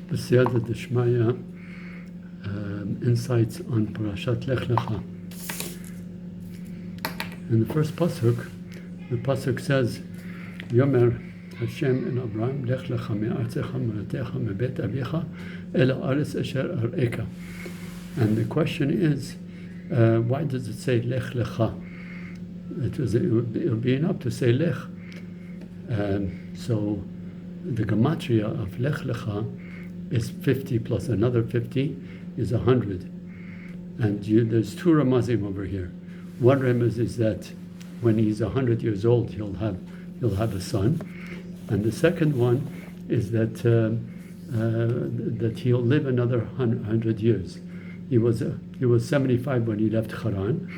B'siyata D'Shmaya, insights on Parashat Lech lecha. In the first pasuk, the pasuk says, Yomer Hashem in Abraham, Lech lecha me'artzecha me'atecha me'bet avicha el ha'aretz asher ar'eka. And the question is, why does it say Lech lecha? It would be enough to say Lech. So the gematria of Lech lecha is 50 plus another 50 is 100. And there's two ramazim over here. One remez is that when he's 100 years old, he'll have a son, and the second one is that that he'll live another 100 years. He was 75 when he left Haran,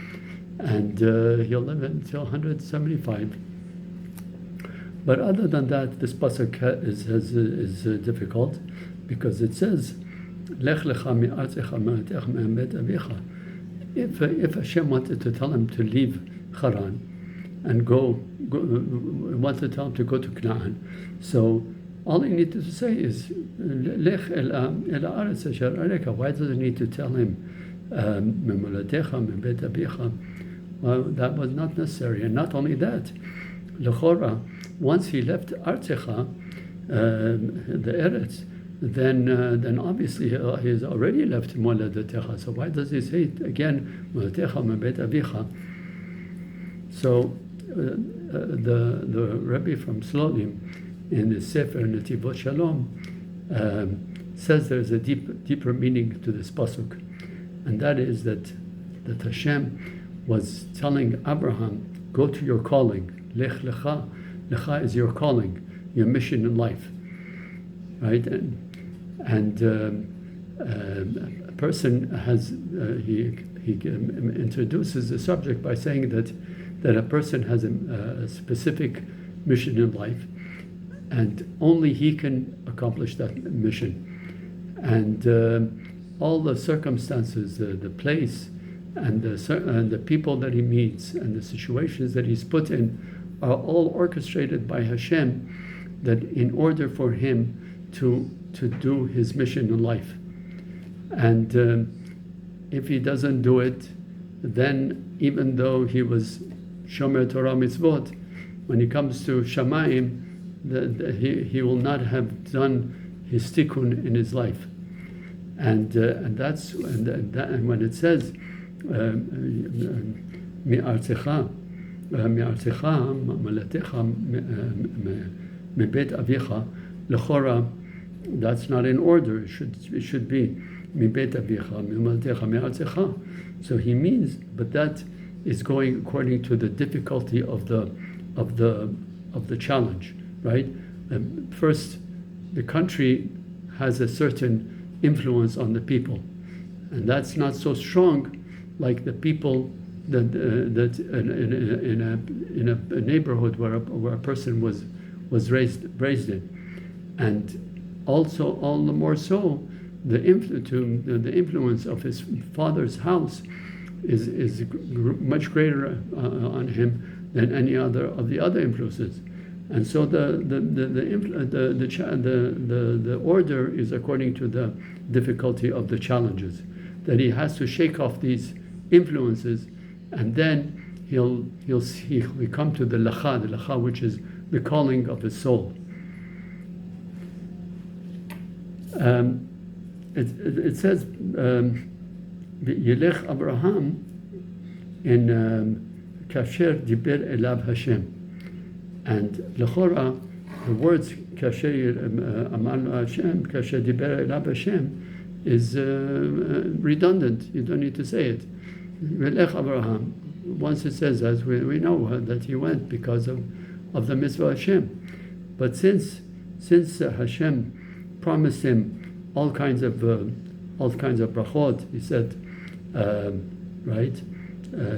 and he'll live until 175. But other than that, this pasuk is difficult because it says, Lech lecha mi'artzecha me'atecha me'bet avicha. If Hashem wanted to tell him to leave Haran and wanted to tell him to go to Canaan, so all he needed to say is Lech el ha'aretz asher ar'eka. Why does he need to tell him me'molatecha me'bet avicha? Well, that was not necessary. And not only that, lechora, once he left Artzecha, the Eretz, then obviously he has already left Moladetecha. So why does he say it again, Moladetecha me'bet avicha? So the Rebbe from Slonim in the Sefer Netivot Shalom says there's a deeper meaning to this pasuk, and that is that Hashem was telling Abraham, go to your calling. Lech lecha. Lecha is your calling, your mission in life, right? And a person has he introduces the subject by saying that a person has a specific mission in life, and only he can accomplish that mission. And all the circumstances, the place, and the people that he meets, and the situations that he's put in, are all orchestrated by Hashem, that in order for him to do his mission in life. And if he doesn't do it, then even though he was Shomer Torah Mitzvot, when he comes to Shamayim, he will not have done his tikkun in his life. And when it says mi'artzecha malatecha mebet avicha, lechora, that's not in order. It should be mebet avicha malatecha mi'artzecha. So he means, but that is going according to the difficulty of the challenge, right? First, the country has a certain influence on the people, and that's not so strong like the people that in a neighborhood where a person was raised in, and also all the more so the influence of his father's house is much greater on him than any other of the other influences. And so the order is according to the difficulty of the challenges, that he has to shake off these influences, and then he'll come to the lecha, which is the calling of his soul. It says Yelech Abraham in kasher diber elav Hashem. And lechora, the words kasher amar Hashem, kasher diber elav Hashem, is redundant. You don't need to say it. Lech Abraham. Once it says, as we know that he went because of the mitzvah Hashem. But since Hashem promised him all kinds of brachot, he said, right?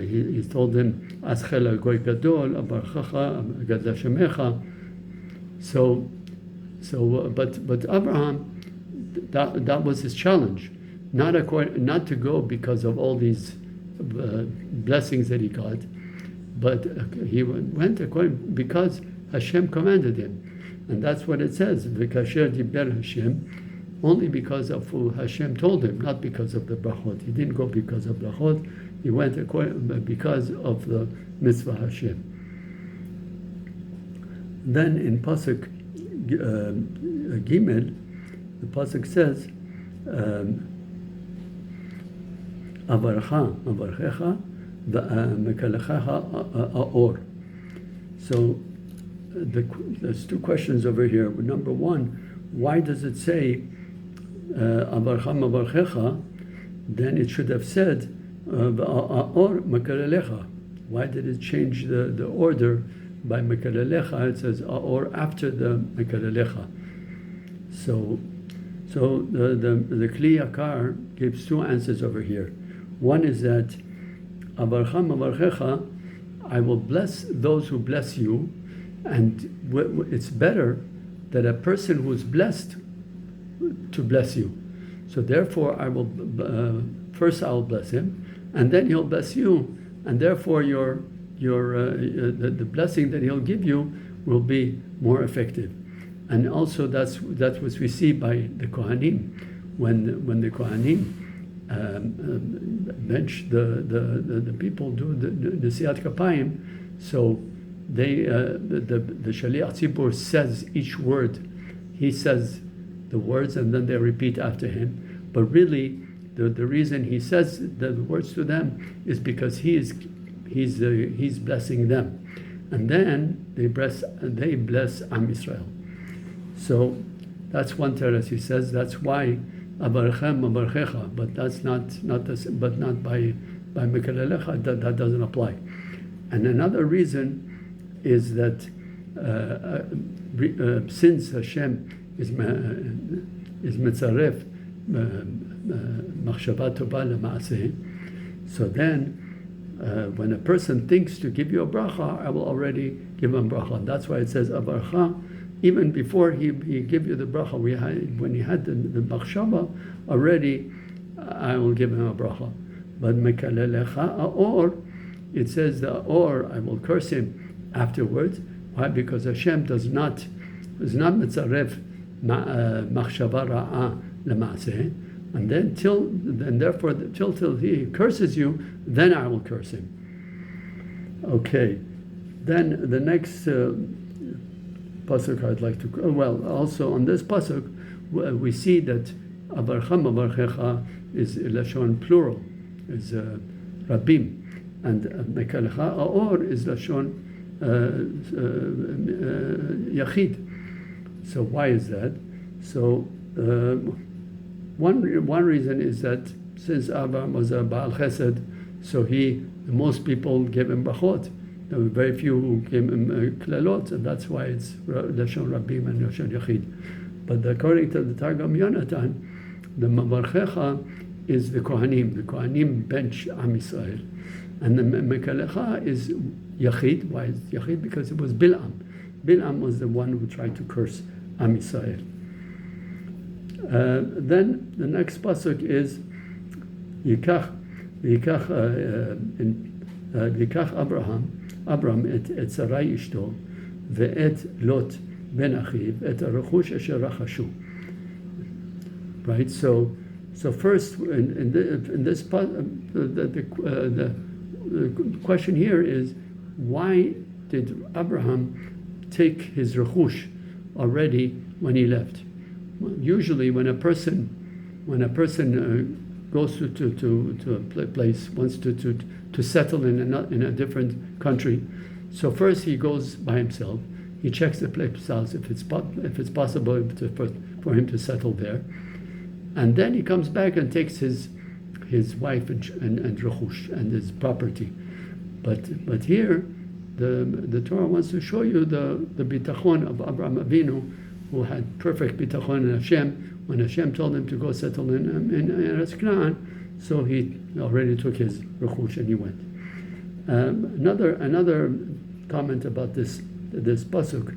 He told him, Aschel goy gadol, abarchacha, gadla shemecha. So, but Abraham, that was his challenge, not to go because of all these blessings that he got, but he went because Hashem commanded him, and that's what it says. V'kasher diber Hashem only because of who Hashem told him, not because of the brachot. He didn't go because of brachot. He went because of the mitzvah Hashem. Then in pasuk Gimel, the pasuk says, Avarcha, avarchecha, v'mekalechecha aor. So there's two questions over here. Number one, why does it say avarcha avarchecha? Then it should have said aor mekalelecha. Why did it change the order? By mekalelecha, it says aor after the mekalelecha. So the Kli Yakar gives two answers over here. One is that avarcha avarchecha, I will bless those who bless you, and it's better that a person who's blessed to bless you. So therefore, I will first I will bless him, and then he'll bless you, and therefore the blessing that he'll give you will be more effective. And also that's what we see by the Kohanim, when the Kohanim bench the people do the Siyat Kapayim, so they the Shaliach Tzibur says each word. He says the words and then they repeat after him. But really, the reason he says the words to them is because he's blessing them, and then they bless Am Yisrael. So that's one teres. He says that's why avarchem avarchecha, but that's not by mekalelecha. That doesn't apply. And another reason is that since Hashem is mitzaref machshava tova lemaaseh, so then when a person thinks to give you a bracha, I will already give him bracha. And that's why it says avarcha. Even before he give you the bracha, when he had the machshava already, I will give him a bracha. But mekalelecha or it says the or I will curse him afterwards. Why? Because Hashem is not mitzaref machshava ra'a lemaaseh, and then therefore till he curses you, then I will curse him. Okay, then the next pasuk I'd like to also on this pasuk we see that avarcha avarchecha is lashon plural, is rabim, and mekalecha aor is lashon yachid. So why is that? So one reason is that since Abraham was a Baal Chesed, so most people gave him brachot. There were very few who gave him klalot, and that's why it's lashon rabim and lashon yachid. But according to the Targum Yonatan, the mavarchecha is the Kohanim. The Kohanim bench Am Yisrael, and the mekalecha is yachid. Why is yachid? Because it was Bil'am. Bil'am was the one who tried to curse Am Yisrael. Then the next pasuk is Yikach Abraham et Sarai ishto ve'et Lot ben achiv et harechush asher rachashu. Right. So first in this the question here is, why did Abraham take his rechush already when he left? Usually, when a person goes to a place, wants to settle in a different country, so first he goes by himself. He checks the place out if it's possible for him to settle there, and then he comes back and takes his wife and rechush and his property. But here, the Torah wants to show you the bitachon of Abraham Avinu, who had perfect bitachon in Hashem. When Hashem told him to go settle in Eretz Canaan, so he already took his rechush and he went. Another comment about this pasuk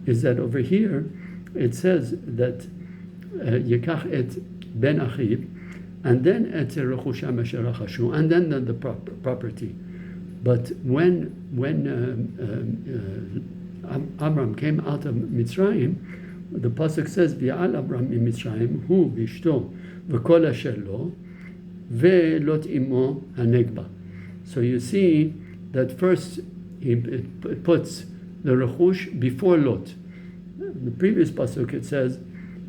is that over here it says that Yikach et ben achiv, and then et rechusham asher rachashu, and then the property. But when Amram came out of Mitzrayim, the pasuk says, "V'al Abram miMitzrayim hu v'ishto v'kol asher lo ve'lot imo hanegba." So you see that first it puts the rechush before Lot. In the previous pasuk it says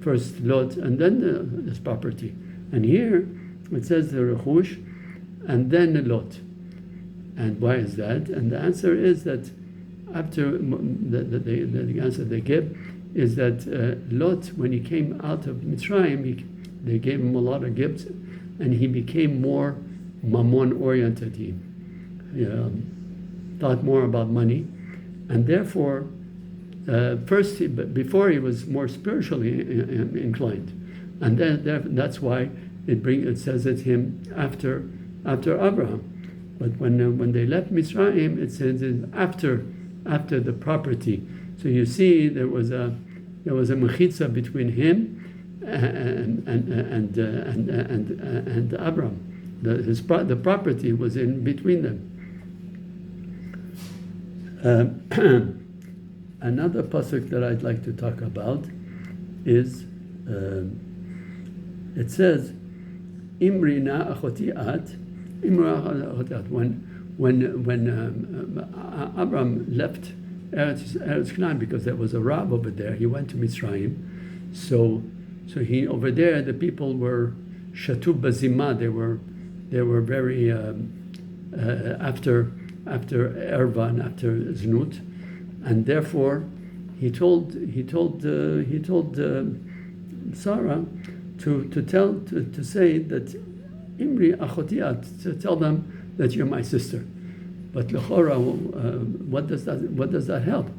first Lot and then his property, and here it says the rechush and then Lot. And why is that? And the answer is that after the answer they give is that Lot, when he came out of Mitzrayim, they gave him a lot of gifts, and he became more mammon oriented. He thought more about money, and therefore, before he was more spiritually inclined, and then that's why it says it's him after Abraham. But when they left Mitzrayim, it says after the property. So you see there was a mechitza between him and Abraham. The property was in between them. Another pasuk that I'd like to talk about is it says Imrina achoti at. When Abraham left Eretz Canaan, because there was a Rab over there, he went to Mitzrayim. So he over there, the people were shatu bazima. They were very after erva and after znut, and therefore he told Sarah to say that Imri achotiat, to tell them that you're my sister. But lechora, what does that help?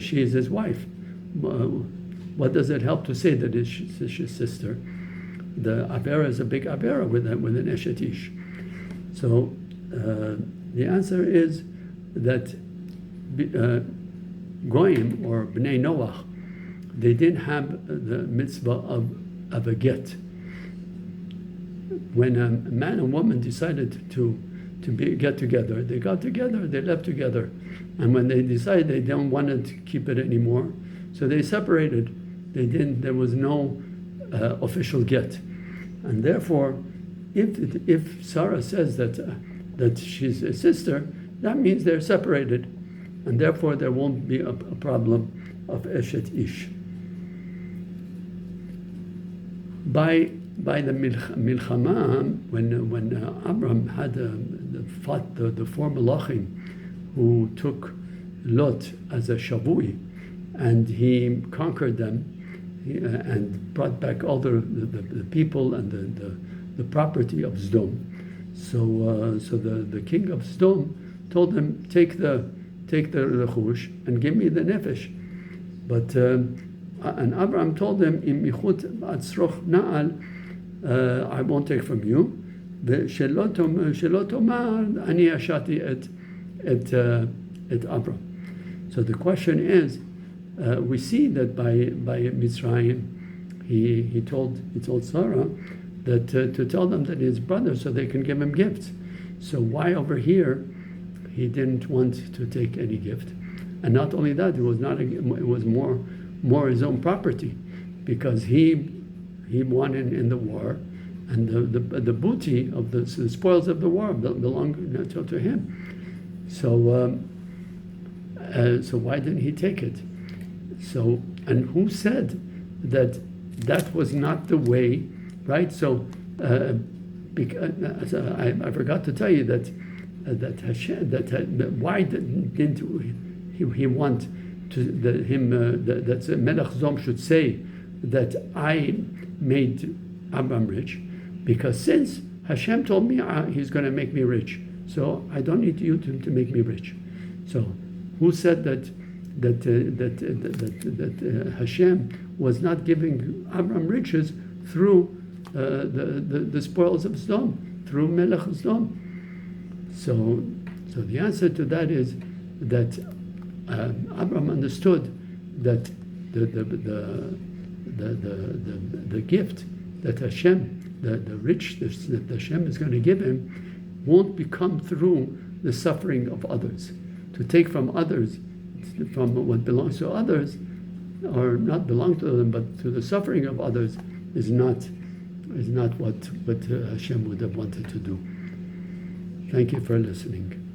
She is his wife. What does it help to say that it's his sister? The avera is a big avera with an eshet ish. So the answer is that goyim or bnei Noach, they didn't have the mitzvah of a get. When a man and woman decided to get together, they got together, they left together, and when they decided they don't want to keep it anymore, so they separated. There was no official get, and therefore, if Sarah says that she's a sister, that means they're separated, and therefore there won't be a problem of eshet ish. By the milchama, when Abram had fought the four malachim who took Lot as a shavui, and he conquered them and brought back all the people and the property of Sdom. So the king of Sdom told him, take the rechush and give me the nefesh. But and Abraham told him, Im michut atzroch na'al, I won't take from you. Shelo tomar ani ashati et Abraham. So the question is, we see that by Mitzrayim, he told Sarah that to tell them that his brother, so they can give him gifts. So why over here he didn't want to take any gift? And not only that, it was more his own property, because he won in the war, and the booty of the spoils of the war belonged to him. So why didn't he take it? So, and who said that was not the way, right? So because, I forgot to tell you that Hashem, why didn't he want that Melech Zom should say that I made Abraham rich, because since Hashem told me he's going to make me rich, so I don't need you to make me rich. So who said that Hashem was not giving Abraham riches through the spoils of Sdom, through Melech Sdom? So the answer to that is that Abraham understood that the gift that Hashem, the rich that Hashem is going to give him, won't become through the suffering of others. To take from others, from what belongs to others, or not belong to them, but to the suffering of others, is not what Hashem would have wanted to do. Thank you for listening.